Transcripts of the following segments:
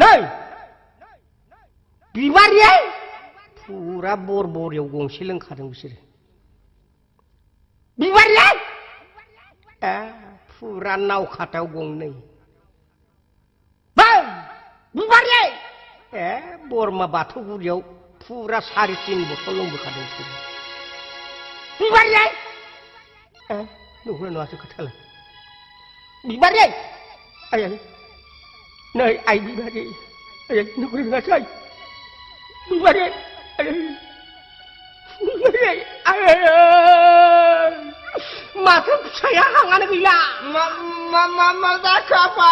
नै बिबारि फुरा बरबरियाव गंसे लोंखादों बिसोरो बिबारि फुरा नाव खाथायाव गंनै बिबारि बरमा बाथौगुरियाव फुरा 3.5 बथल लोंबोखादों बिसोरो बिबारि नंगौना नङासो खोथालाय बिबारि आयै नै आइ बिबारि आयै नंगौना नङासै बिबारि आयै बिबारि आयै माथो फिसाया हाङानो गैला मा जाखो आफा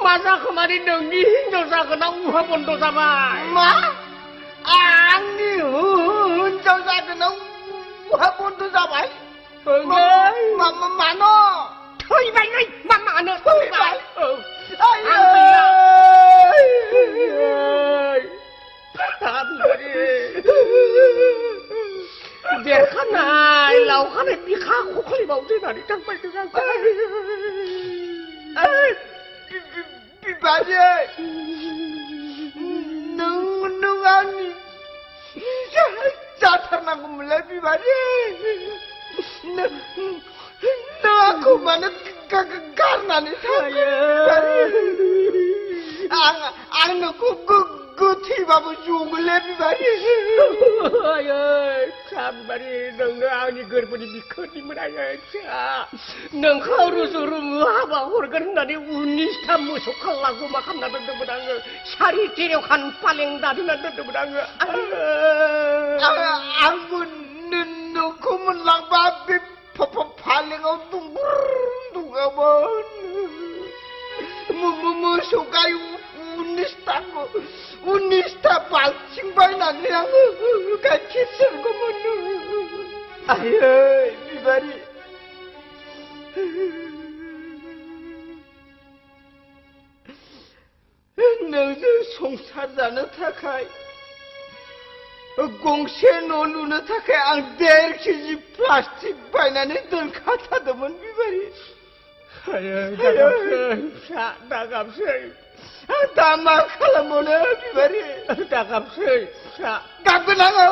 मा जाखो माने नोंनि हिनजाव जागोना उहा बन्द जाबाय मा आंनि हिनजाव जागोना उहा बन्द जाबाय मानो थैबाय नै मानो थैबाय देरखानाय लावखानाय बिखा खख्लिबाव दोनानै थांबाय बिबारि नों आंनि जाथारनांगौमोनलाय बिबारि नों आंखौ मानो गारनानै थायो आं नोंखौ गोथैबाबो जगोनलै बिबारि बिबारि नोंनो आंनि गोरबोनि बिखोनिमोन आयै फिसा नोंखौ रुजु रुमु हाबा हरगोन होननानै 19था मोसौ खाल्ला जमा खालामना दोनदोंमोन आङो सारि तेराव खान फालें दादोंना दोनदोंमोन आङो आंबो नोंखौ मोनलांबा बे फालेङाव दुंगामोन मोसौ गाय 19था बाल्थिं बायनानै आङो गाइखेर सेरगौमोन आयै बिबारि नोंजों संसार जानो थाखाय गंसे न' लुनो थाखाय आं 1.5 केजि प्लास्टिक बायनानै दोनखाथारदोंमोन बिबारि फिसा दागाबसै दा मा खालामबावनो बिबारि दागाबसै फिसा गाबगोन आङो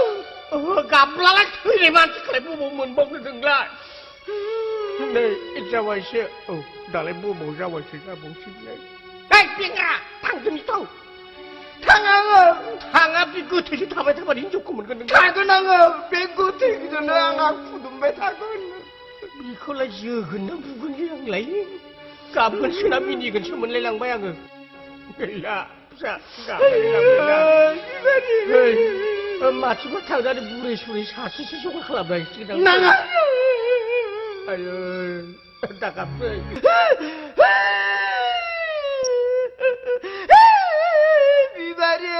गाबलालाय थैनाय मानसिखौलाय बबाव मोनबावनो नोंलाय नै जावायसो दालाय बबाव जावायसो जाबावसै बिलाय बेंग्रा थांगोन थां थाङा बे गोथैसो थाबाय थाबाय हिनजावखौ मोनगोन नों थागोन आङो बे गोथैजोंनो आंहा फुदुंबाय थागोन बेखौलाय जोगोन ना बुगोनलै आंलाय गाबगोनसो ना मिनिगोनसो मोनलायलांबाय आङो गैला फिसा गाबलाय माथिबा थांनानै बुरै सुरै सासेसो जगार खालामनांसिगोन नाङा आयै दागाबसै बिबारि